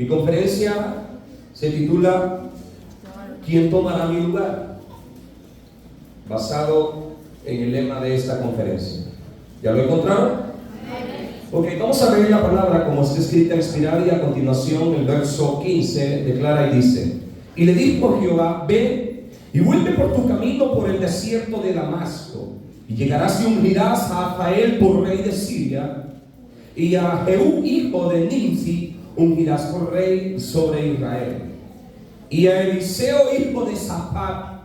Mi conferencia se titula ¿Quién tomará mi lugar? Basado en el lema de esta conferencia. ¿Ya lo encontraron? Ok, vamos a leer la palabra como está escrita, inspirada, y a continuación el verso 15 declara y dice: y le dijo Jehová: ve y vuelve por tu camino por el desierto de Damasco, y llegarás y ungirás a Hazael por rey de Siria, y a Jehú hijo de Nimsi ungirás por rey sobre Israel, y a Eliseo hijo de Safat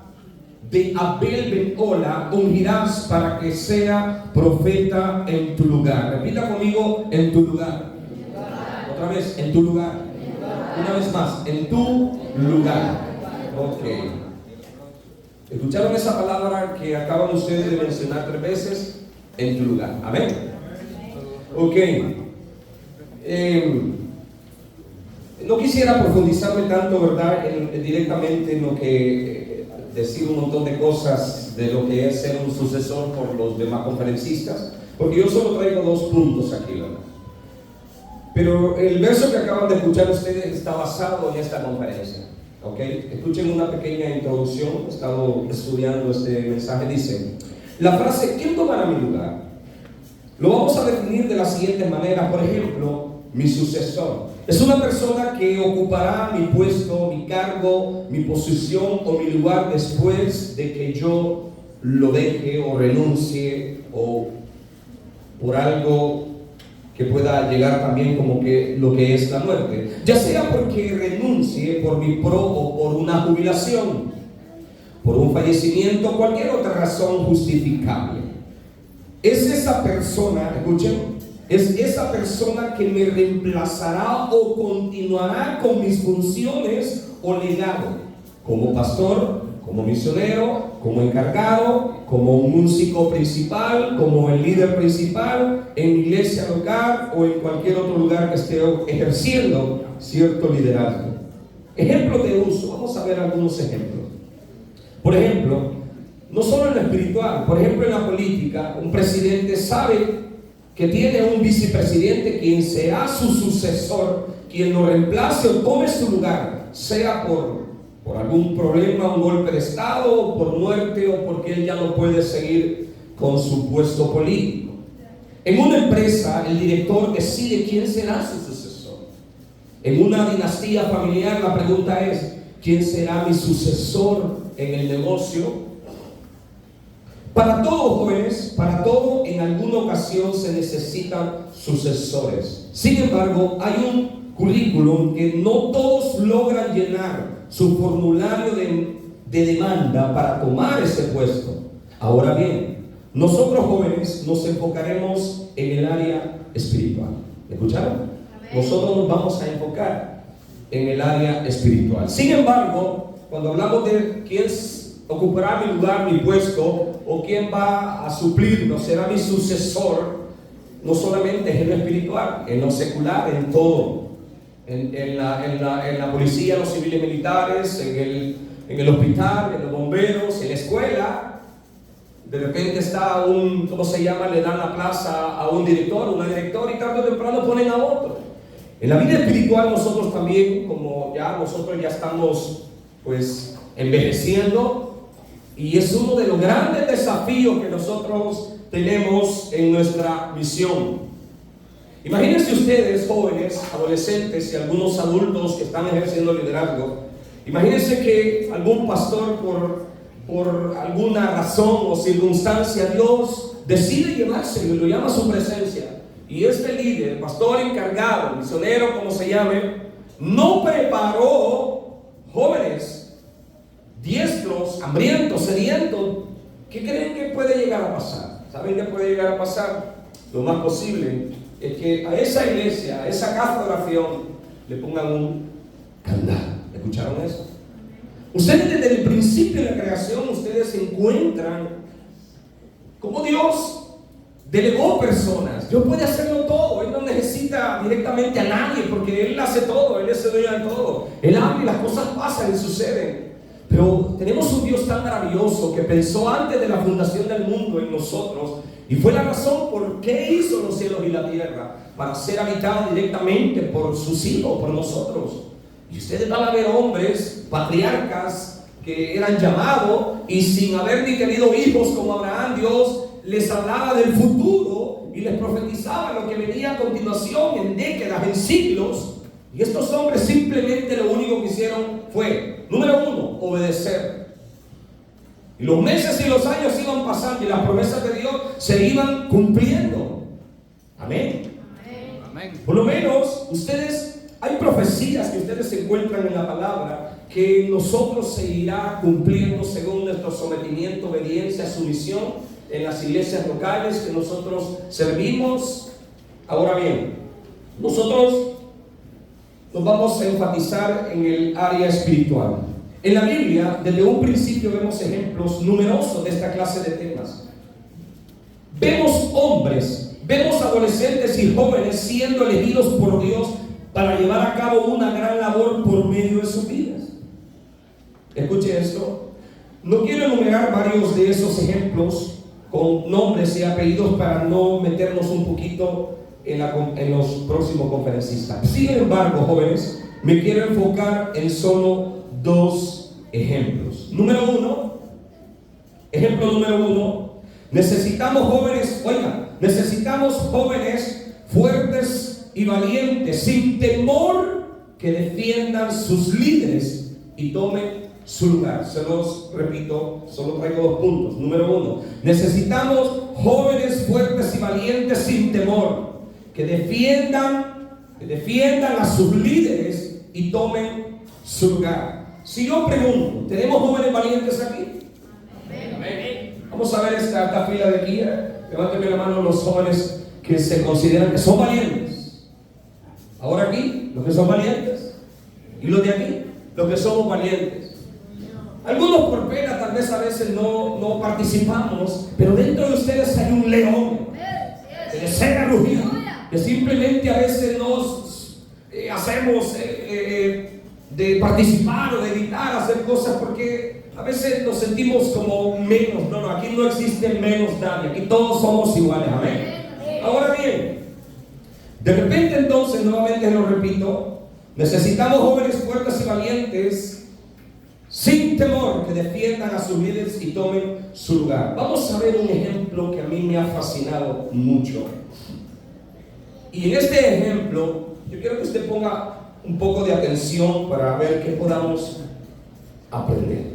de Abel Ben-Ola ungirás para que sea profeta en tu lugar. Repita conmigo: en tu lugar. Otra vez: en tu lugar. Una vez más: en tu lugar. Ok. ¿Escucharon esa palabra que acaban ustedes de mencionar 3 veces? En tu lugar. Amén. Ok. No quisiera profundizarme tanto, ¿verdad?, directamente en lo que decir un montón de cosas de lo que es ser un sucesor por los demás conferencistas, porque yo solo traigo 2 puntos aquí, ¿verdad? Pero el verso que acaban de escuchar ustedes está basado en esta conferencia, ¿ok? Escuchen una pequeña introducción. He estado estudiando este mensaje. Dice la frase: ¿quién tomará mi lugar? Lo vamos a definir de la siguiente manera. Por ejemplo, mi sucesor es una persona que ocupará mi puesto, mi cargo, mi posición o mi lugar después de que yo lo deje o renuncie, o por algo que pueda llegar también como que lo que es la muerte, ya sea porque renuncie por mi pro o por una jubilación, por un fallecimiento, cualquier otra razón justificable. Es esa persona, escuchen, es esa persona que me reemplazará o continuará con mis funciones o legado, como pastor, como misionero, como encargado, como un músico principal, como el líder principal en mi iglesia local o en cualquier otro lugar que esté ejerciendo cierto liderazgo. Ejemplos de uso, vamos a ver algunos ejemplos. Por ejemplo, no solo en lo espiritual, por ejemplo en la política, un presidente sabe que tiene un vicepresidente quien será su sucesor, quien lo reemplace o tome su lugar, sea por algún problema, un golpe de estado, por muerte, o porque él ya no puede seguir con su puesto político. En una empresa, el director decide quién será su sucesor. En una dinastía familiar, la pregunta es: ¿quién será mi sucesor en el negocio? Para todo, jóvenes, para todo, en alguna ocasión se necesitan sucesores. Sin embargo, hay un currículum que no todos logran llenar su formulario de demanda para tomar ese puesto. Ahora bien, nosotros jóvenes nos enfocaremos en el área espiritual. ¿Escucharon? Amén. Nosotros nos vamos a enfocar en el área espiritual. Sin embargo, cuando hablamos de quién ocupará mi lugar, mi puesto, o quién va a suplirnos, será mi sucesor, no solamente es en lo espiritual, en lo secular, en todo, en la policía, en los civiles militares, en el hospital, en los bomberos, en la escuela. De repente está ¿cómo se llama? Le dan la plaza a un director, una directora, y tarde o temprano ponen a otro. En la vida espiritual nosotros también, como nosotros ya estamos pues envejeciendo, y es uno de los grandes desafíos que nosotros tenemos en nuestra misión. Imagínense ustedes, jóvenes, adolescentes y algunos adultos que están ejerciendo liderazgo. Imagínense que algún pastor por alguna razón o circunstancia, Dios decide llevárselo y lo llama a su presencia. Y este líder, pastor encargado, misionero, como se llame, no preparó jóvenes diestros, hambrientos, sedientos. ¿Qué creen que puede llegar a pasar? ¿Saben qué puede llegar a pasar? Lo más posible es que a esa iglesia, a esa casa de oración, le pongan un candado. ¿Escucharon eso? Ustedes desde el principio de la creación, ustedes encuentran cómo Dios delegó personas. Dios puede hacerlo todo. Él no necesita directamente a nadie, porque Él hace todo. Él es el dueño de todo. Él habla y las cosas pasan y suceden. Pero tenemos un Dios tan maravilloso que pensó antes de la fundación del mundo en nosotros, y fue la razón por qué hizo los cielos y la tierra. para ser habitada directamente por sus hijos, por nosotros. Y ustedes van a ver hombres, patriarcas, que eran llamados y sin haber ni tenido hijos como Abraham, Dios les hablaba del futuro y les profetizaba lo que venía a continuación en décadas, en siglos. Y estos hombres simplemente lo único que hicieron fue, número uno, obedecer. Y los meses y los años iban pasando y las promesas de Dios se iban cumpliendo. Amén. Amén. Por lo menos ustedes, hay profecías que ustedes encuentran en la palabra que nosotros se irá cumpliendo según nuestro sometimiento, obediencia, sumisión en las iglesias locales que nosotros servimos. Ahora bien, nosotros nos vamos a enfatizar en el área espiritual. En la Biblia, desde un principio vemos ejemplos numerosos de esta clase de temas. Vemos hombres, vemos adolescentes y jóvenes siendo elegidos por Dios para llevar a cabo una gran labor por medio de sus vidas. Escuche esto. No quiero enumerar varios de esos ejemplos con nombres y apellidos para no meternos un poquito en los próximos conferencistas. Sin embargo, jóvenes, me quiero enfocar en solo dos ejemplos. Ejemplo número uno, necesitamos jóvenes fuertes y valientes, sin temor, que defiendan sus líderes y tomen su lugar. Se los repito, solo traigo 2 puntos. Número uno, necesitamos jóvenes fuertes y valientes sin temor, que defiendan a sus líderes y tomen su lugar. Si yo pregunto, ¿tenemos jóvenes valientes aquí? Amén. Vamos a ver esta fila de aquí. Levánteme la mano los jóvenes que se consideran que son valientes. Ahora aquí, los que son valientes. Y los de aquí, los que somos valientes. Algunos por pena tal vez a veces no participamos, pero dentro de ustedes hay un león que desea rugir, que simplemente a veces nos hacemos de participar o de evitar hacer cosas porque a veces nos sentimos como menos. No, aquí no existe menos nadie, aquí todos somos iguales. Amén. Ahora bien, de repente entonces, nuevamente lo repito, necesitamos jóvenes fuertes y valientes sin temor, que defiendan a sus líderes y tomen su lugar. Vamos a ver un ejemplo que a mí me ha fascinado mucho. Y en este ejemplo, yo quiero que usted ponga un poco de atención para ver qué podamos aprender.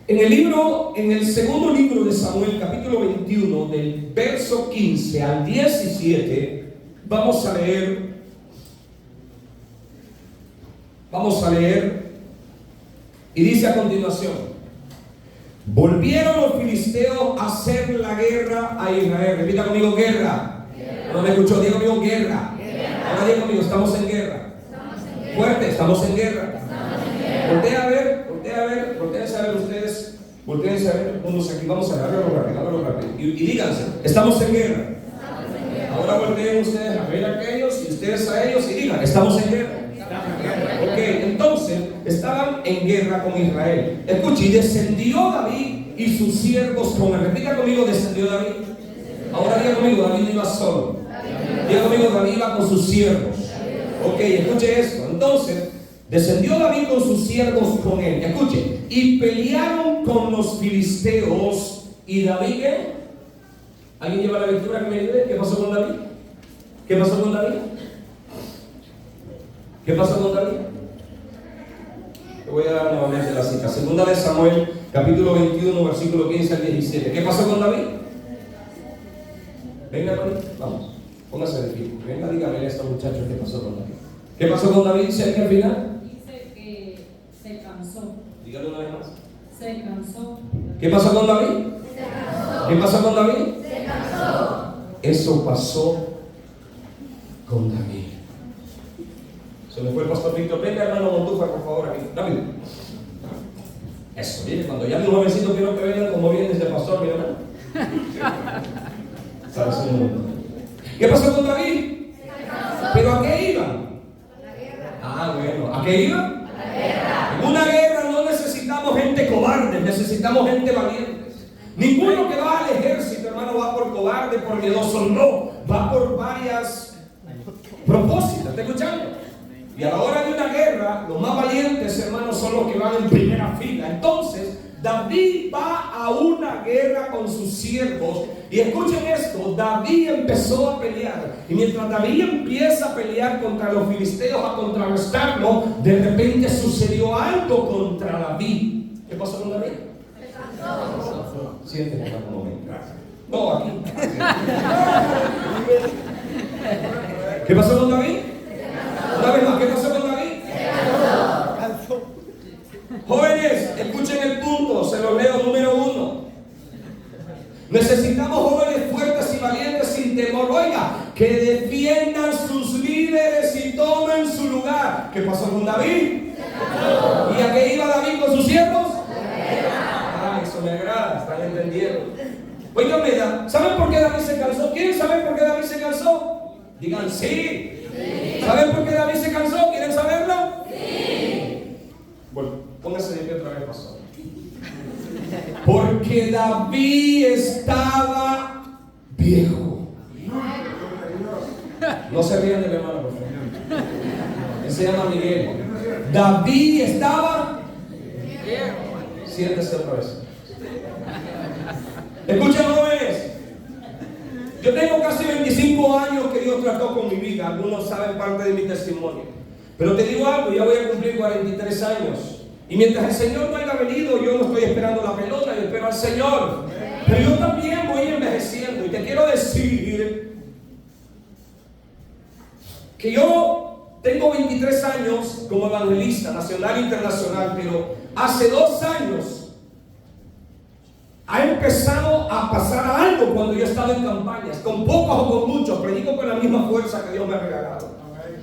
En el segundo libro de Samuel, capítulo 21, del verso 15 al 17, vamos a leer, y dice a continuación: volvieron los filisteos a hacer la guerra a Israel. Repita conmigo, guerra. No me escuchó, diga conmigo, guerra. Ahora diga conmigo, estamos en guerra. Fuerte, estamos en guerra. Voltea a ver ustedes, volteen a ver unos aquí. Vamos a verlo rápido. Y díganse, estamos en guerra. Ahora volteen ustedes a ver a aquellos y ustedes a ellos y digan, estamos en guerra. Ok, entonces estaban en guerra con Israel. Escuche, y descendió David y sus siervos con él. Repita conmigo, descendió David. Ahora diga conmigo, David no iba solo. Diga conmigo, David iba con sus siervos. Ok, escuche esto. Entonces, descendió David con sus siervos con él. Escuche, y pelearon con los filisteos. ¿Y David qué? ¿Alguien lleva la lectura que me ayude? ¿Qué pasó con David? ¿Qué pasó con David? ¿Qué pasó con David? Te voy a dar nuevamente la cita. Segunda de Samuel, capítulo 21, versículo 15 al 17. ¿Qué pasó con David? Venga, David, vamos. Póngase de pie. Venga, dígame a estos muchachos qué pasó con David. ¿Qué pasó con David? ¿Dice aquí al final? Dice que se cansó. Dígalo una vez más. Se cansó. ¿Qué pasó con David? Se cansó. ¿Qué pasó con David? Se cansó. Eso pasó con David. Se me fue el pastor Víctor. Venga, hermano Montufa, por favor, aquí. Rápido. Eso, mire, cuando ya mis jovencitos quiero que vengan como viene este pastor, mi hermano. ¿Qué pasó con David? ¿Pero a qué iban? A la guerra. Ah, bueno. ¿A qué iban? A la guerra. En una guerra no necesitamos gente cobarde, necesitamos gente valiente. Ninguno que va al ejército, hermano, va por cobarde, por miedoso. No. va por varias propósitos. ¿Está escuchando? Y a la hora de una guerra, los más valientes, hermanos, son los que van en primera fila. Entonces, David va a una guerra con sus siervos. Y escuchen esto, David empezó a pelear. Y mientras David empieza a pelear contra los filisteos, a contrarrestarlo, de repente sucedió algo contra David. ¿Qué pasó con David? Siéntete un momento. No, aquí. ¿Qué pasó con David? Una vez más, ¿qué pasó con David? Jóvenes, escuchen el punto, se los leo. Número 1. Necesitamos jóvenes fuertes y valientes sin temor. Oiga, que defiendan sus líderes y tomen su lugar. ¿Qué pasó con David? ¿Y a qué iba David con sus siervos? Ah, eso me agrada, están entendiendo. Oigan, ¿saben por qué David se cansó? ¿Quieren saber por qué David se cansó? Digan sí. ¿Saben por qué David se cansó? ¿Quieren saberlo? Sí. Bueno, póngase de pie otra vez, pastor. Porque David estaba viejo. No se rían de mi hermano, por favor. Él se llama Miguel. David estaba viejo. Siéntese otra vez. Escuchen, jóvenes. Yo tengo casi 25 años que Dios trató con mi vida. Algunos saben parte de mi testimonio. Pero te digo algo, ya voy a cumplir 43 años. Y mientras el Señor no haya venido, yo no estoy esperando la pelota, yo espero al Señor. Pero yo también voy envejeciendo. Y te quiero decir que yo tengo 23 años como evangelista nacional e internacional, pero hace 2 años ha empezado a pasar algo cuando yo he estado en campañas, con pocos o con muchos, predico con la misma fuerza que Dios me ha regalado.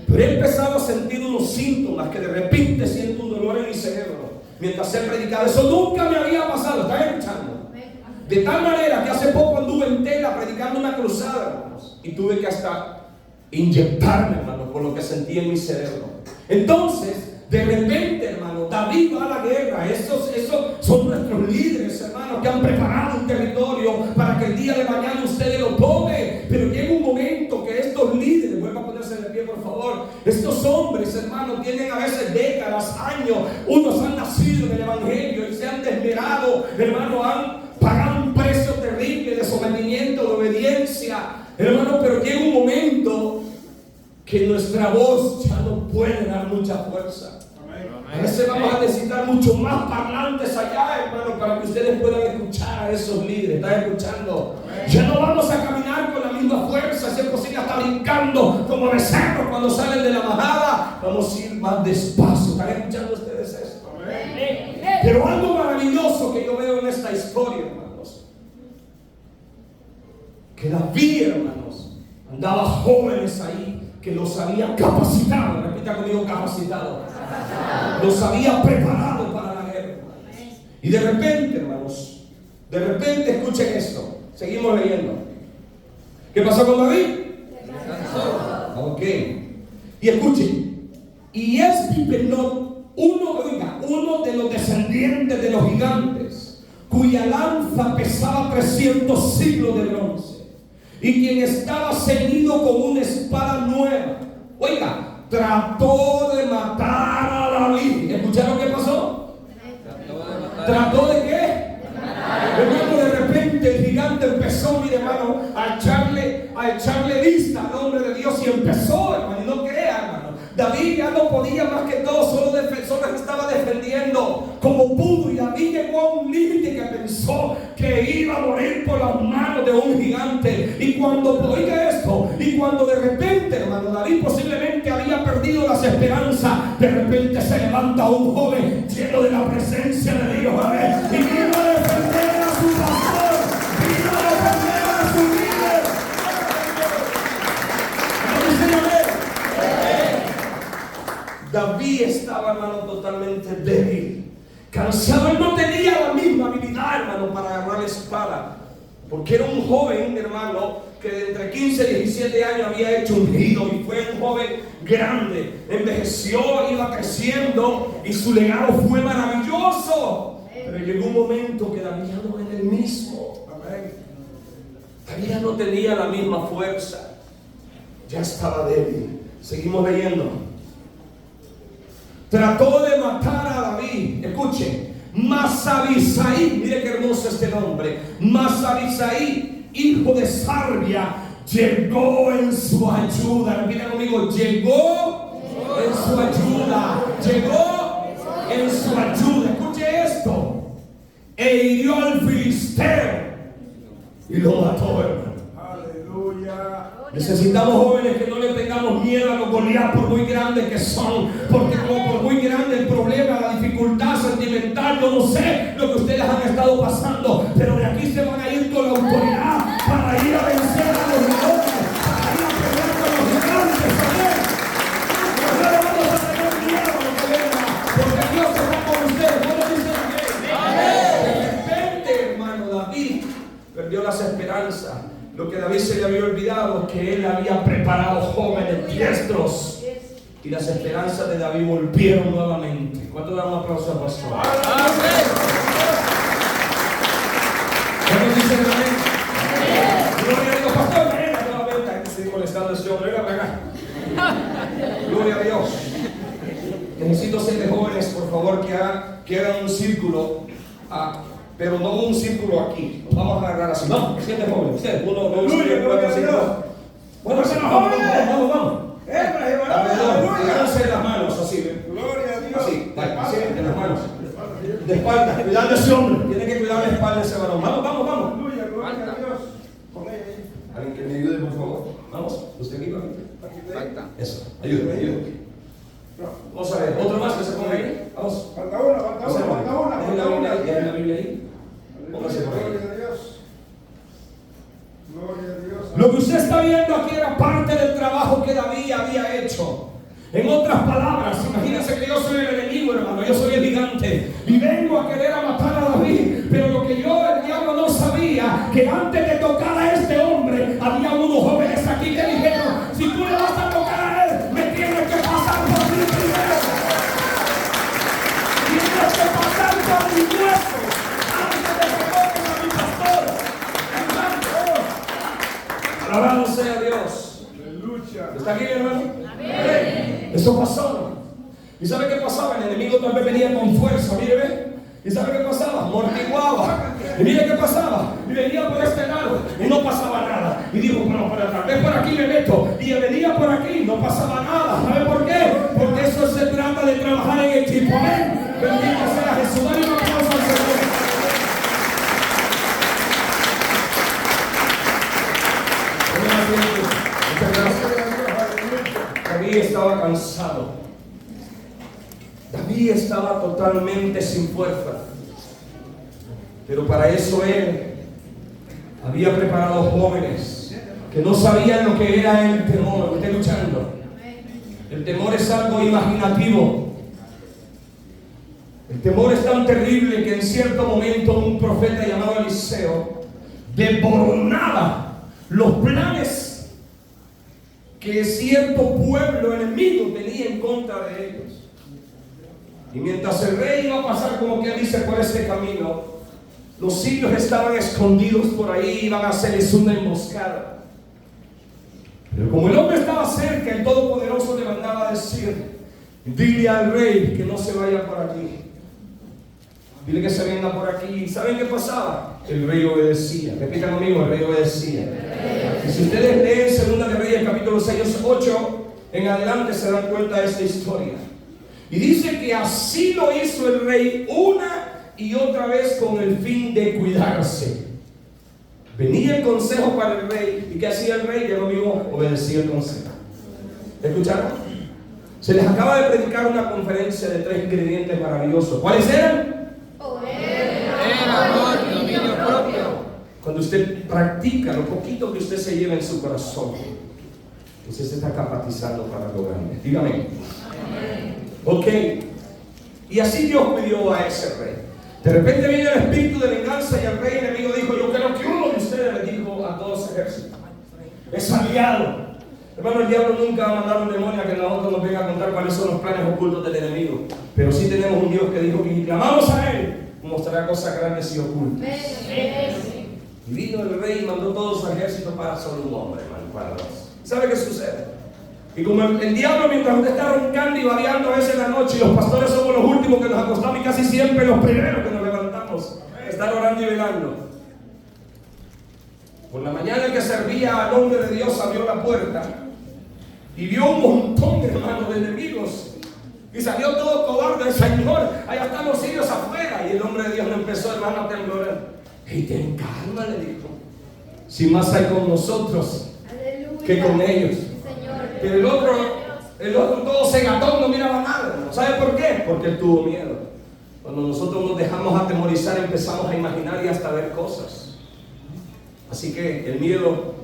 Pero he empezado a sentir unos síntomas que de repente siento un dolor en mi cerebro mientras he predicado. Eso nunca me había pasado, ¿estás escuchando? De tal manera que hace poco anduve en tela predicando una cruzada, hermanos, y tuve que hasta inyectarme, hermanos, por lo que sentí en mi cerebro. Entonces, de repente, hermano, David va a la guerra. Esos son nuestros líderes, hermanos, que han preparado un territorio para que el día de mañana ustedes lo tomen. Pero llega un momento que estos líderes, vuelva a ponerse de pie, por favor. Estos hombres, hermanos, tienen a veces décadas, años. Unos han nacido en el evangelio y se han desesperado, hermano, han pagado un precio terrible de sometimiento, de obediencia, hermano. Pero llega un momento que nuestra voz ya no puede dar mucha fuerza. A veces vamos a necesitar mucho más parlantes allá, hermano, para que ustedes puedan escuchar a esos líderes. ¿Están escuchando? Ya no vamos a caminar con la misma fuerza, si es posible hasta brincando como becerros cuando salen de la majada. Vamos a ir más despacio. ¿Están escuchando ustedes esto? Pero algo maravilloso que yo veo en esta historia, hermanos, que David, hermanos, andaba jóvenes ahí que los había capacitado. Repita conmigo, capacitado. Los había preparado para la guerra. Y de repente, hermanos, de repente, escuchen esto. Seguimos leyendo. ¿Qué pasó con David? Ok. Y escuchen. Y Esbibenob, uno de los descendientes de los gigantes, cuya lanza pesaba 300 siglos de bronce, y quien estaba ceñido con una espada nueva. Oiga, trató de matar a David. ¿Escucharon qué pasó? ¿Trató de qué? Hermano, de repente el gigante empezó, mi hermano, a echarle vista al hombre de Dios. Y empezó, hermano, y no crea, hermano, David ya no podía más que todo, solo estaba defendiendo como pudo. Y David llegó a un límite que pensó que iba a morir por las manos de un gigante. Y cuando, oiga esto, y cuando de repente, hermano, David posiblemente había perdido las esperanzas, de repente se levanta un joven lleno de la presencia de Dios, y vino a defender a su pastor, vino a defender a su líder. David estaba, hermano, totalmente débil, cansado. Él no tenía la misma habilidad, hermano, para agarrar la espada, porque era un joven, hermano, que de entre 15 y 17 años había hecho un giro y fue un joven grande, envejeció, iba creciendo y su legado fue maravilloso. Pero llegó un momento que David ya no era el mismo. David ya no tenía la misma fuerza. ya estaba débil. Seguimos leyendo. Trató de matar a David. Escuche. Mas Abisai, mire qué hermoso este nombre. Mas Abisai, hijo de Sarbia, llegó en su ayuda. Repita conmigo, llegó en su ayuda. Llegó en su ayuda. Escuche esto. E hirió al filisteo y lo mató, hermano. Aleluya. Necesitamos jóvenes que no le tengamos miedo a los Goliat por muy grandes que son, porque como por muy grande el problema, la dificultad sentimental, yo no sé lo que ustedes han estado pasando, pero de aquí se van a ir con la autoridad para ir a vencer a los leones, para ir a pelear con los gigantes, amén. No le vamos a tener miedo a lo que venga, porque Dios está con ustedes. ¿Cómo dicen amén? De repente, hermano, David perdió las esperanzas. Lo que David se le había olvidado, que él había preparado jóvenes diestros, y las esperanzas de David volvieron nuevamente. ¿Cuánto dan un aplauso al pastor? ¿Cuántos dicen amén? Gloria a Dios, pastor, venga nuevamente. Aquí estoy molestando a ese hombre, venga para acá. Gloria a Dios. Necesito 7 jóvenes, por favor, que hagan un círculo. Pero no un círculo aquí. Nos vamos a agarrar así. Vamos, 7 jóvenes. 1, 2, 3, 4, 5. Bueno, vamos. Alrededor, agárrense las manos así. Gloria a Dios. Así, así, en las manos. De espalda, cuidando a ese hombre. Tiene que cuidar la espalda de ese varón. Vamos. Aleluya, gloria a Dios. Con ella ahí. Alguien que me ayude, por favor. Vamos, usted aquí va. Falta. Eso, ayúdeme. Vamos a ver, otro más que se ponga ahí. Vamos. Falta una. ¿Dejen la Biblia ahí? Póngase por ahí. Gloria a Dios. Gloria a Dios. Lo que usted está viendo aquí era parte del trabajo que David había hecho. En otras palabras, imagínense que yo soy el enemigo, hermano, yo soy el gigante y vengo a querer a matar a David, pero lo que yo, el diablo, no sabía, que antes de tocar a este hombre, había unos jóvenes aquí que dijeron: si tú le vas a tocar a él, me tienes que pasar por mí primero. Tienes que pasar por mi hueso antes de que toquen a mi pastor. Alabado sea Dios. Aleluya. ¿Está aquí, hermano? Eso pasó. ¿Y sabe qué pasaba? El enemigo tal vez venía con fuerza, mire, ve. ¿Y sabe qué pasaba? Mortiguaba. Y mire qué pasaba. Y venía por este lado y no pasaba nada. Y dijo: bueno, tal vez por aquí me meto. Y venía por aquí y no pasaba nada. ¿Sabe por qué? Porque eso se trata de trabajar en equipo. Amén. Bendito sea Jesús. Dale un aplauso al Señor. Muchas gracias. David estaba cansado. David estaba totalmente sin fuerza. Pero para eso él había preparado jóvenes que no sabían lo que era el temor. ¿Me está escuchando? El temor es algo imaginativo. El temor es tan terrible que en cierto momento un profeta llamado Eliseo desboronaba los planes que cierto pueblo enemigo tenía en contra de ellos. Y mientras el rey iba a pasar, como que dice, por este camino, los sirios estaban escondidos por ahí, iban a hacerles una emboscada. Pero como el hombre estaba cerca, el Todopoderoso le mandaba a decir: dile al rey que no se vaya por aquí, dile que se venga por aquí. ¿Saben qué pasaba? El rey obedecía. Repita conmigo: el rey obedecía. Y si ustedes leen Segunda de Reyes capítulo 6, 8 en adelante, se dan cuenta de esta historia. Y dice que así lo hizo el rey una y otra vez con el fin de cuidarse. Venía el consejo para el rey. ¿Y qué hacía el rey? Ya lo mismo, obedecía el consejo. ¿Escucharon? Se les acaba de predicar una conferencia de 3 ingredientes maravillosos. ¿Cuáles eran? Poder, amor y dominio propio. Cuando usted practica lo poquito que usted se lleva en su corazón, usted se está capacitando para lo grande. Dígame. Ok. Y así Dios cuidó a ese rey. De repente viene el espíritu de venganza y el rey enemigo dijo: yo creo que uno de ustedes le dijo a todos los ejércitos, es aliado. Hermano, el diablo nunca va a mandar un demonio a que nosotros nos venga a contar cuáles son los planes ocultos del enemigo. Pero sí tenemos un Dios que dijo que si clamamos a él, mostrará cosas grandes y ocultas. Y vino el rey y mandó todo su ejército para solo un hombre, hermano, para dos. ¿Sabe qué sucede? Y como el diablo, mientras usted está roncando y variando a veces en la noche, y los pastores somos los últimos que nos acostamos y casi siempre los primeros que nos levantamos, están orando y velando. Por la mañana el que servía al hombre de Dios abrió la puerta y vio un montón de hermanos de enemigos. Y salió todo cobarde, el Señor, allá están los sirios afuera. Y el hombre de Dios no empezó, hermano, a temblar. Y ten calma, le dijo. Si más hay con nosotros que con ellos. Pero el otro todo cegatón, no miraba nada, hermano. ¿Sabe por qué? Porque él tuvo miedo. Cuando nosotros nos dejamos atemorizar, empezamos a imaginar y hasta ver cosas. Así que el miedo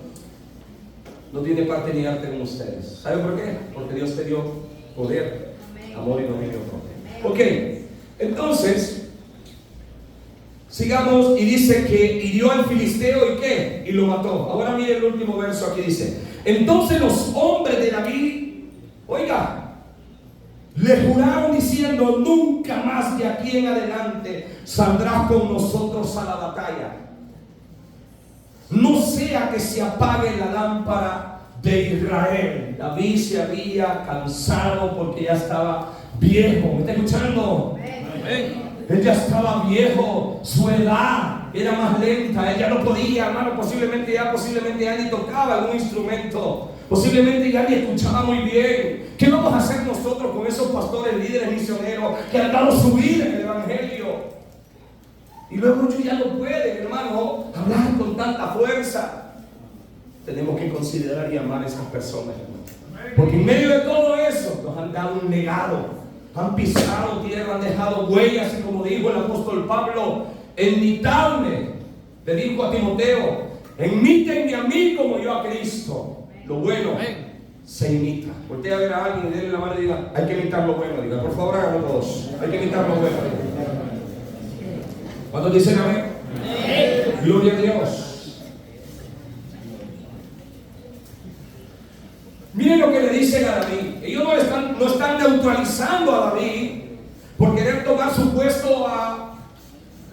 no tiene parte ni arte con ustedes. ¿Sabe por qué? Porque Dios te dio poder, amor y dominio propio. Ok, entonces sigamos y dice que hirió al filisteo y ¿qué? Y lo mató. Ahora mire el último verso, aquí dice: entonces los hombres de David, oiga, le juraron diciendo: nunca más de aquí en adelante saldrás con nosotros a la batalla. No sea que se apague la lámpara de Israel. David se había cansado porque ya estaba viejo. ¿Me está escuchando? Amén. Él ya estaba viejo, su edad era más lenta, él ya no podía, hermano, posiblemente ya ni tocaba algún instrumento, posiblemente ya ni escuchaba muy bien. ¿Qué vamos a hacer nosotros con esos pastores, líderes, misioneros que han dado su vida en el Evangelio? Y luego ellos ya no pueden, hermano, hablar con tanta fuerza. Tenemos que considerar y amar a esas personas, hermano, porque en medio de todo eso nos han dado un legado, han pisado tierra, han dejado huellas, y como dijo el apóstol Pablo: imitadme, le dijo a Timoteo, imítenme a mí como yo a Cristo. Lo bueno se imita. Voltea a ver a alguien y denle la mano y diga: hay que imitar lo bueno. Diga, por favor, háganlo todos. Hay que imitar lo bueno. ¿Cuántos dicen amén? Gloria a Dios. Miren lo que le dicen a David. Ellos no están neutralizando a David por querer tomar su puesto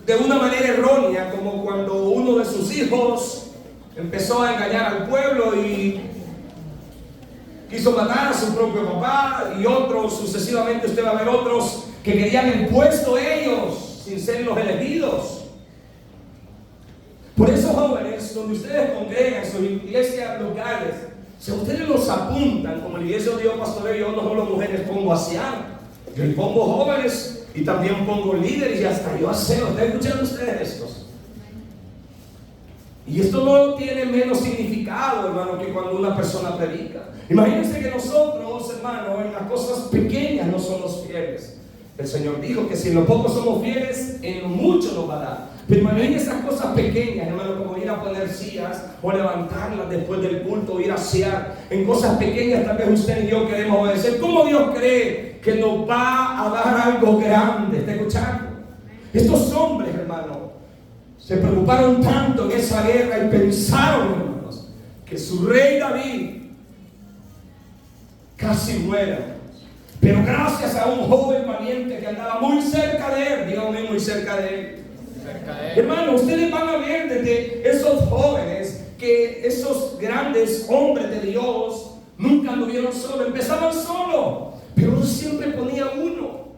de una manera errónea, como cuando uno de sus hijos empezó a engañar al pueblo y quiso matar a su propio papá, y otros sucesivamente. Usted va a ver otros que querían el puesto ellos sin ser los elegidos. Por eso, jóvenes, donde ustedes congregan, sus iglesias locales, si ustedes los apuntan, como la iglesia de Dios pastoreo, yo no solo mujeres pongo ancianos, yo pongo jóvenes y también pongo líderes y hasta yo aseo. ¿Están escuchando ustedes estos? Y esto no tiene menos significado, hermano, que cuando una persona predica. Imagínense que nosotros, hermano, en las cosas pequeñas no somos fieles. El Señor dijo que si en lo poco somos fieles, en lo mucho nos va a dar. Pero en esas cosas pequeñas, hermano, como ir a poner sillas o levantarlas después del culto, o ir a asear, en cosas pequeñas tal vez usted y yo queremos obedecer. ¿Cómo Dios cree que nos va a dar algo grande? ¿Está escuchando? Estos hombres, hermano, se preocuparon tanto en esa guerra y pensaron, hermanos, que su rey David casi muere. Pero gracias a un joven valiente que andaba muy cerca de él, dígame, muy cerca de él. Hermano, ustedes van a ver desde esos jóvenes que esos grandes hombres de Dios nunca anduvieron solos, empezaban solos, pero siempre ponía uno,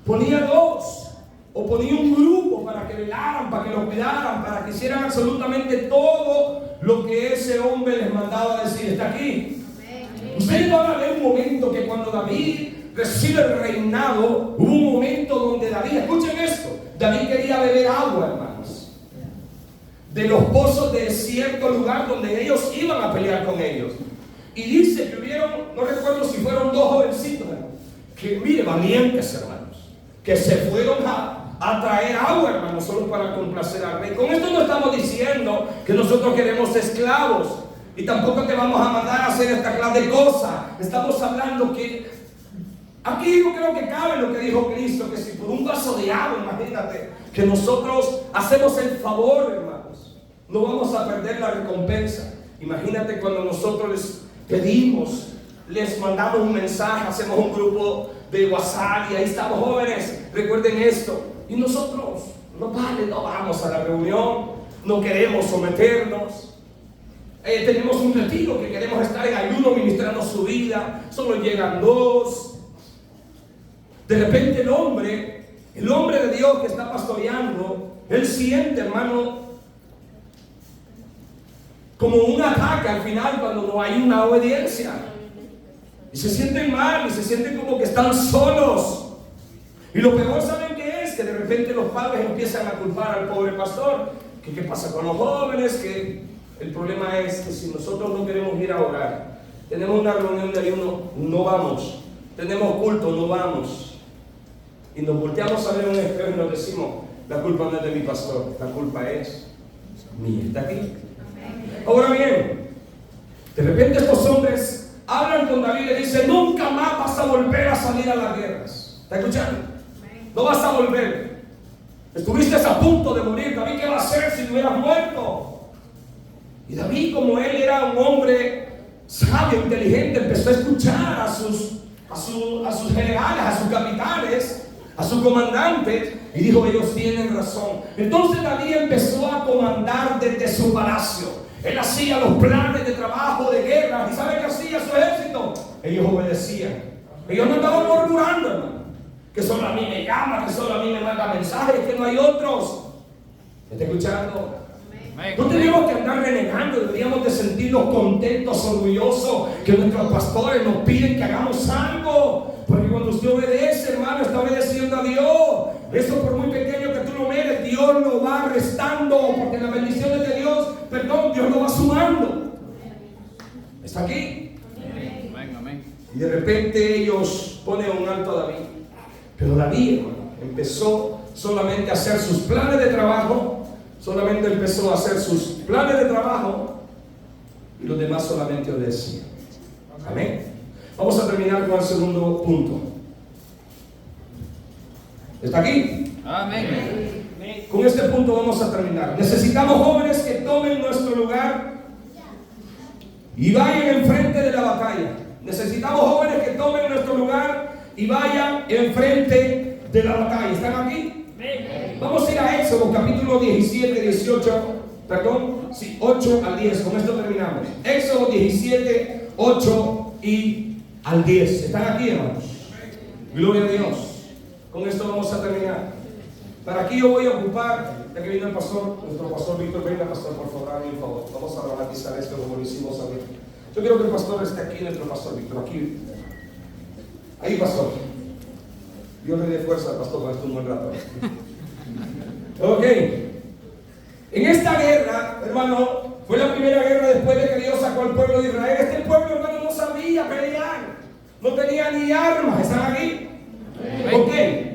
ponía dos, o ponía un grupo para que velaran, para que lo cuidaran, para que hicieran absolutamente todo lo que ese hombre les mandaba decir. ¿Está aquí? Ustedes van a ver un momento que cuando David recibe el reinado, hubo un momento donde David, escuchen esto, David quería beber agua, hermanos, de los pozos de cierto lugar donde ellos iban a pelear con ellos. Y dice que hubieron, no recuerdo si fueron dos jovencitos, que mire, valientes, hermanos, que se fueron a traer agua, hermanos, solo para complacer al rey. Con esto no estamos diciendo que nosotros queremos esclavos, y tampoco te vamos a mandar a hacer esta clase de cosas. Estamos hablando que aquí yo creo que cabe lo que dijo Cristo, que si por un vaso de agua, imagínate, que nosotros hacemos el favor, hermanos, no vamos a perder la recompensa. Imagínate cuando nosotros les pedimos, les mandamos un mensaje, hacemos un grupo de WhatsApp y ahí estamos, jóvenes, recuerden esto. Y nosotros, no vamos a la reunión, no queremos someternos. tenemos un retiro que queremos estar en ayuno ministrando su vida, solo llegan 2. De repente el hombre de Dios que está pastoreando, él siente, hermano, como un ataque al final cuando no hay una obediencia. Y se sienten mal, y se sienten como que están solos. Y lo peor, ¿saben qué es? Que de repente los padres empiezan a culpar al pobre pastor. Que qué pasa con los jóvenes, que el problema es que si nosotros no queremos ir a orar, tenemos una reunión de ayuno, no vamos. Tenemos culto, no vamos. Y nos volteamos a ver un espejo y nos decimos, la culpa no es de mi pastor, la culpa es mía. ¿Está aquí? Ahora bien, de repente estos hombres hablan con David y le dicen, nunca más vas a volver a salir a las guerras. ¿Está escuchando? No vas a volver. Estuviste a punto de morir. David, ¿qué va a hacer si no hubieras muerto? Y David, como él era un hombre sabio, inteligente, empezó a escuchar a sus generales, a sus capitanes, a sus comandantes, y dijo, ellos tienen razón. Entonces David empezó a comandar desde su palacio. Él hacía los planes de trabajo, de guerra. ¿Y sabe qué hacía su ejército? Ellos obedecían. Ellos no estaban murmurando, hermano, que solo a mí me llama, que solo a mí me manda mensajes, que no hay otros. ¿Me está escuchando? No tenemos que andar renegando, deberíamos de sentirnos contentos, orgullosos, que nuestros pastores nos piden que hagamos algo. Porque cuando usted obedece, hermano, está obedeciendo a Dios. Eso, por muy pequeño que tú lo mires, Dios lo va restando, porque las bendiciones de Dios, Dios lo va sumando. ¿Está aquí? Amén. Y de repente ellos ponen un alto a David. Pero David, hermano, empezó solamente a hacer sus planes de trabajo. Solamente empezó a hacer sus planes de trabajo y los demás solamente obedecían. Amén. Vamos a terminar con el segundo punto. ¿Está aquí? Amén. Con este punto vamos a terminar. Necesitamos jóvenes que tomen nuestro lugar y vayan enfrente de la batalla. Necesitamos jóvenes que tomen nuestro lugar y vayan enfrente de la batalla. ¿Están aquí? Vamos a ir a Éxodo capítulo 17, 8 al 10. Con esto terminamos. Éxodo 17, 8 y al 10. ¿Están aquí, hermanos? Gloria a Dios. Con esto vamos a terminar. Para aquí yo voy a ocupar, ya que vino el pastor, nuestro pastor Víctor. Venga, pastor, por favor, hágame un favor. Vamos a dramatizar esto como lo hicimos ayer. Yo quiero que el pastor esté aquí, nuestro pastor Víctor. Aquí. Ahí, pastor. Dios le dé fuerza al pastor para esto un buen rato. Ok. En esta guerra, hermano, fue la primera guerra después de que Dios sacó al pueblo de Israel. Este pueblo, hermano, no sabía pelear. No tenía ni armas. ¿Están aquí? Ok.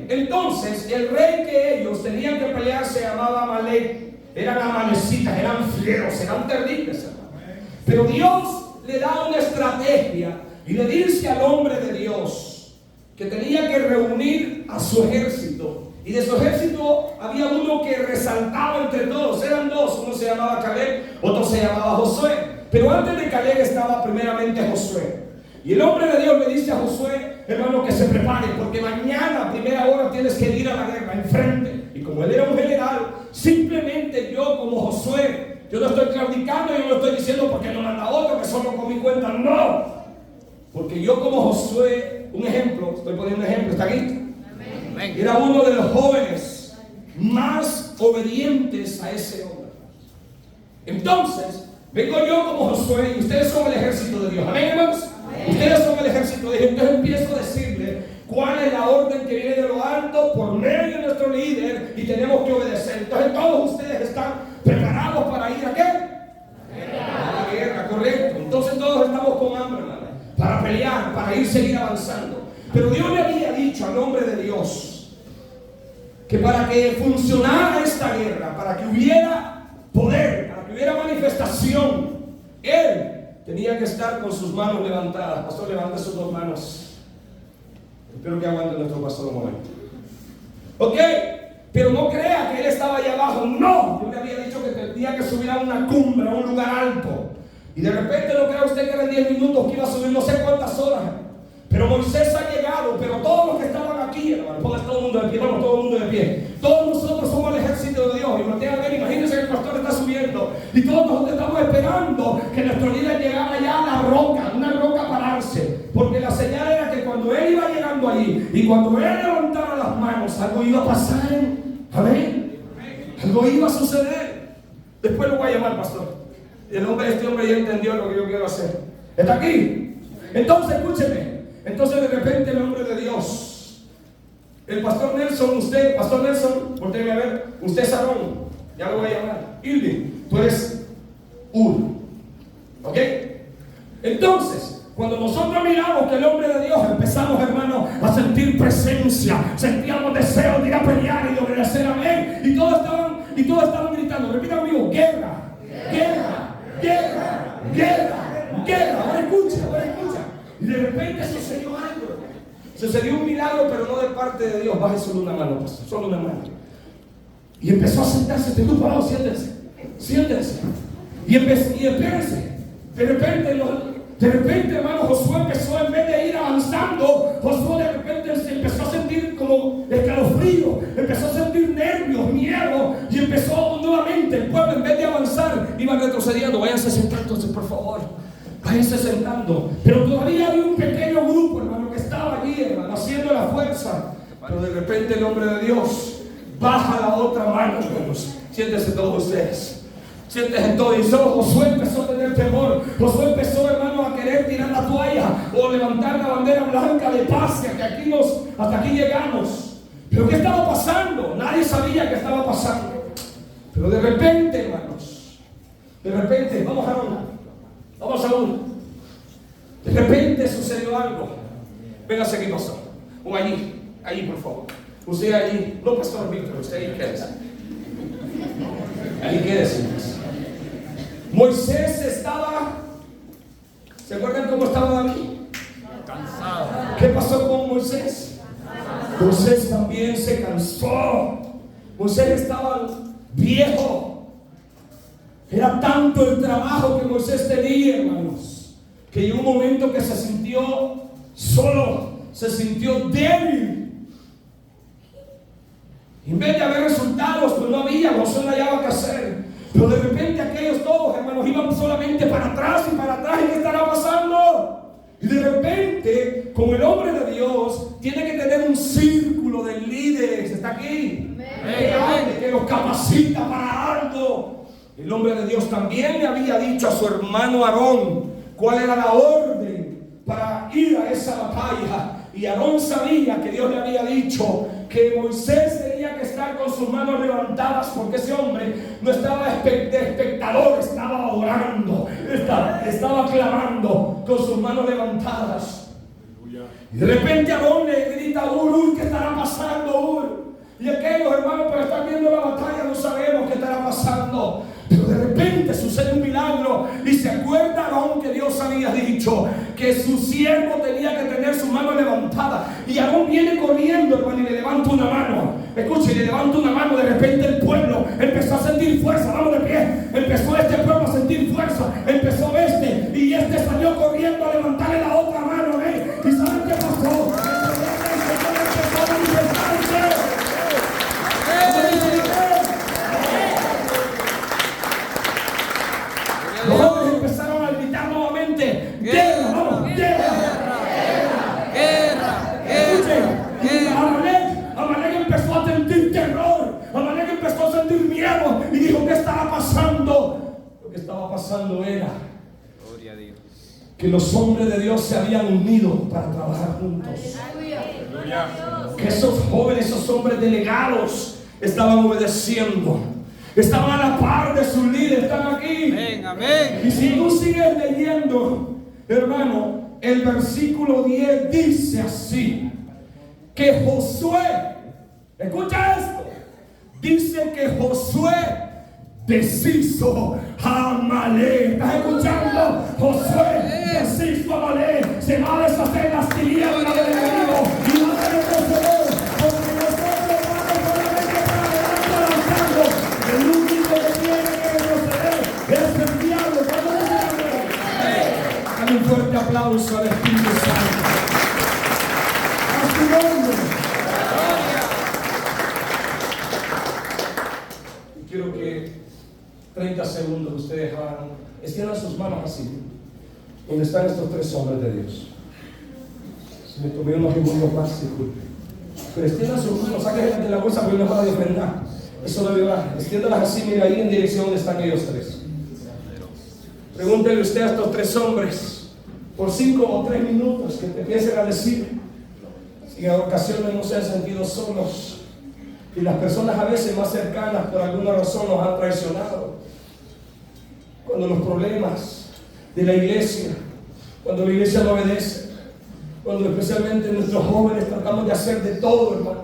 Entonces, el rey que ellos tenían que pelear se llamaba Amalek. Eran amalecitas, eran fieros, eran terribles, hermano. Pero Dios le da una estrategia y le dice al hombre de Dios que tenía que reunir a su ejército. Y de su ejército había uno que resaltaba entre todos. Eran dos. Uno se llamaba Caleb, otro se llamaba Josué. Pero antes de Caleb estaba primeramente Josué. Y el hombre de Dios le dice a Josué, hermano, que se prepare, porque mañana a primera hora tienes que ir a la guerra, enfrente. Y como él era un general, simplemente yo como Josué, yo no estoy claudicando, yo no estoy diciendo porque no manda otro, que solo con mi cuenta, no. Porque yo como Josué, un ejemplo, estoy poniendo un ejemplo, ¿está aquí? Era uno de los jóvenes más obedientes a ese hombre. Entonces, vengo yo como Josué y ustedes son el ejército de Dios. Amén, hermanos. Ustedes son el ejército de Dios. Entonces empiezo a decirle cuál es la orden que viene de lo alto por medio de nuestro líder y tenemos que obedecer. Entonces todos ustedes están preparados para ir a qué? A la guerra, correcto. Entonces todos estamos con hambre, hermano, para pelear, para seguir avanzando. Pero Dios le había dicho al hombre de Dios que para que funcionara esta guerra, para que hubiera poder, para que hubiera manifestación, él tenía que estar con sus manos levantadas. Pastor, levante sus dos manos. Espero que aguante nuestro pastor un momento. Ok, pero no crea que él estaba allá abajo. No, yo le había dicho que tenía que subir a una cumbre, a un lugar alto. Y de repente no crea usted que eran 10 minutos que iba a subir no sé cuántas horas. Pero Moisés ha llegado, pero todos los que estaban aquí, hermano, pongan todo el mundo de pie, vamos todo el mundo de pie. Todos nosotros somos el ejército de Dios. Y voltean a ver, imagínense que el pastor está subiendo. Y todos nosotros estamos esperando que mirando allí. Y cuando él levantaba las manos, algo iba a pasar. Amén. Algo iba a suceder. Después lo voy a llamar, pastor. Este hombre ya entendió lo que yo quiero hacer. ¿Está aquí? Entonces, escúcheme. Entonces de repente el hombre de Dios, el pastor Nelson, usted, pastor Nelson, voltéeme a ver, usted es Aarón, ya lo voy a llamar. Irving, tú eres uno. ¿Ok? Entonces, cuando nosotros miramos que el hombre de Dios, empezamos, hermano, a sentir presencia, sentíamos deseo de ir a pelear y de obedecer a Él, y todos estaban gritando, repita conmigo, guerra, guerra, guerra, guerra, guerra. Ahora escucha. Y de repente sucedió algo. Sucedió un milagro, pero no de parte de Dios. Baje solo una mano, pastor, solo una mano. Y empezó a sentarse este grupo al lado, siéntense. Y espérense. De repente, hermano, Josué empezó, en vez de ir avanzando, Josué de repente se empezó a sentir como escalofrío, empezó a sentir nervios, miedo, y empezó nuevamente el pueblo, en vez de avanzar, iba retrocediendo. Váyanse sentándose, por favor. Váyanse sentando. Pero todavía había un pequeño grupo, hermano, que estaba allí, hermano, haciendo la fuerza. Pero de repente el hombre de Dios baja la otra mano, hermanos. Siéntense todos ustedes. Siéntense todos. Y solo Josué empezó a tener temor. Josué empezó, hermano, a querer tirar la toalla o levantar la bandera blanca de paz, que hasta aquí llegamos. Pero ¿qué estaba pasando? Nadie sabía qué estaba pasando. Pero de repente, hermanos, vamos a uno. De repente sucedió algo. Véngase aquí, pastor. O allí, por favor. Usted allí. No, pastor Víctor, usted ahí quédese. Ahí quédese. Moisés estaba. ¿Se acuerdan cómo estaba David? Cansado. ¿Qué pasó con Moisés? Moisés también se cansó. Moisés estaba viejo. Era tanto el trabajo que Moisés tenía, hermanos, que llegó un momento que se sintió solo, se sintió débil. En vez de haber resultados, pues no había, Josué no hallaba qué hacer. Pero de repente aquellos todos, hermanos, iban solamente para atrás. ¿Y qué estará pasando? Y de repente, con el hombre de Dios, tiene que tener un círculo de líderes. ¿Está aquí? Que los capacita para algo. El hombre de Dios también le había dicho a su hermano Aarón cuál era la orden para ir a esa batalla. Y Aarón sabía que Dios le había dicho que Moisés tenía que estar con sus manos levantadas, porque ese hombre no estaba de espectador, estaba orando, estaba clamando con sus manos levantadas. Y de repente Aarón le grita a Ur, ¿qué estará pasando, Ur? Y aquellos hermanos, pero están viendo la batalla, no sabemos qué estará pasando. Pero de repente sucede un milagro y se acuerda Aarón que Dios había dicho que su siervo tenía que tener su mano levantada. Y Aarón viene corriendo, hermano, y le levanta una mano. Escuche, le levanta una mano. De repente el pueblo empezó a sentir fuerza. Vamos de pie. Empezó este pueblo a sentir fuerza. Empezó y este salió corriendo a levantarle la otra mano. ¿Y saben qué pasó? Empezó a manifestarse. Los jóvenes empezaron a gritar nuevamente: ¡guerra! ¡Vamos! ¡Guerra! Escuchen, Amalek empezó a sentir terror. Amalek empezó a sentir miedo y dijo: ¿qué estaba pasando? Lo que estaba pasando era que los hombres de Dios se habían unido para trabajar juntos. Que esos jóvenes, esos hombres delegados estaban obedeciendo. Estaban a la par de sus líderes, están aquí. Amén. Y si tú sigues leyendo, hermano, el versículo 10 dice así: que Josué, escucha esto, dice que Josué deshizo a Amalek. ¿Estás escuchando? Josué deshizo a Amalek. Se va a deshacer las tinieblas del enemigo y va a retroceder, porque nosotros vamos solamente para adelante avanzando. El único que tiene que retroceder es el diablo. ¿Cuándo dice amén? Dale un fuerte aplauso al Espíritu Santo. A su nombre. Y quiero que 30 segundos ustedes hagan, extiendan sus manos así, donde están estos tres hombres de Dios. Me tomé unos segundos más, disculpe. Pero extienda sus manos, sáquenlas de la bolsa porque no es para defender. Eso debe orar. Extiéndalas así, mira ahí en dirección donde están ellos tres. Pregúntele usted a estos tres hombres por 5 o 3 minutos que te empiecen a decir si en ocasiones no se han sentido solos y las personas a veces más cercanas por alguna razón nos han traicionado. Cuando los problemas de la iglesia, cuando la iglesia no obedece, cuando especialmente nuestros jóvenes tratamos de hacer de todo, hermano,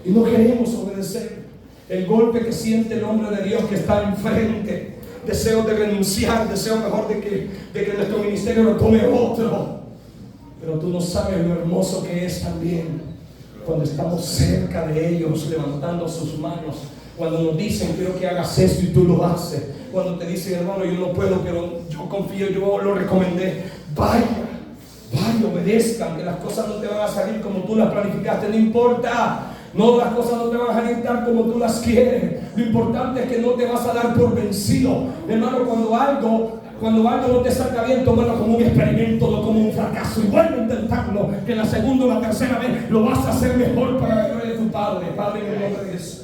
y no queremos obedecer. El golpe que siente el hombre de Dios que está enfrente, deseo de renunciar, deseo mejor de que nuestro ministerio lo tome otro. Pero tú no sabes lo hermoso que es también cuando estamos cerca de ellos levantando sus manos, cuando nos dicen quiero que hagas esto y tú lo haces, cuando te dicen hermano yo no puedo pero yo confío, yo lo recomendé, vaya, obedezcan, que las cosas no te van a salir como tú las planificaste, no importa. No, las cosas no te van a salir tal como tú las quieres. Lo importante es que no te vas a dar por vencido. Hermano, cuando algo no te salga bien, tómalo como un experimento, no como un fracaso. Y vuelve a intentarlo, que la segunda o la tercera vez lo vas a hacer mejor para la gloria de tu Padre. Padre, en el nombre de Jesús.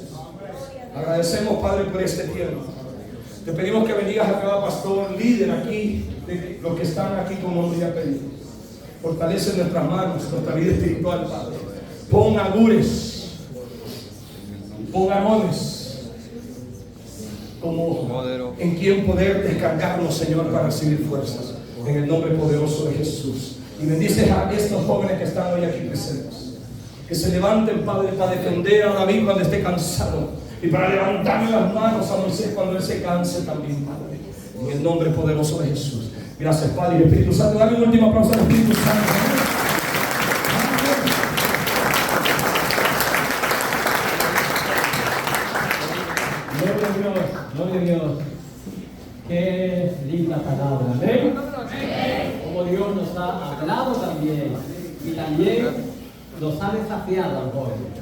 Agradecemos, Padre, por este tiempo. Te pedimos que bendigas a cada pastor, líder aquí, de los que están aquí con nombre y apellido. Fortalece nuestras manos, nuestra vida espiritual, Padre. Pon agures. Pon arones como en quien poder descargarnos, Señor, para recibir fuerzas en el nombre poderoso de Jesús. Y bendices a estos jóvenes que están hoy aquí presentes, que se levanten, Padre, para defender a David cuando esté cansado y para levantarle las manos a Moisés cuando él se canse también, Padre, en el nombre poderoso de Jesús. Gracias, Padre y Espíritu Santo. Dale un último aplauso al Espíritu Santo. Gloria a Dios. Qué linda palabra. ¿Ven? Como Dios nos ha hablado también y también nos ha desafiado al joven.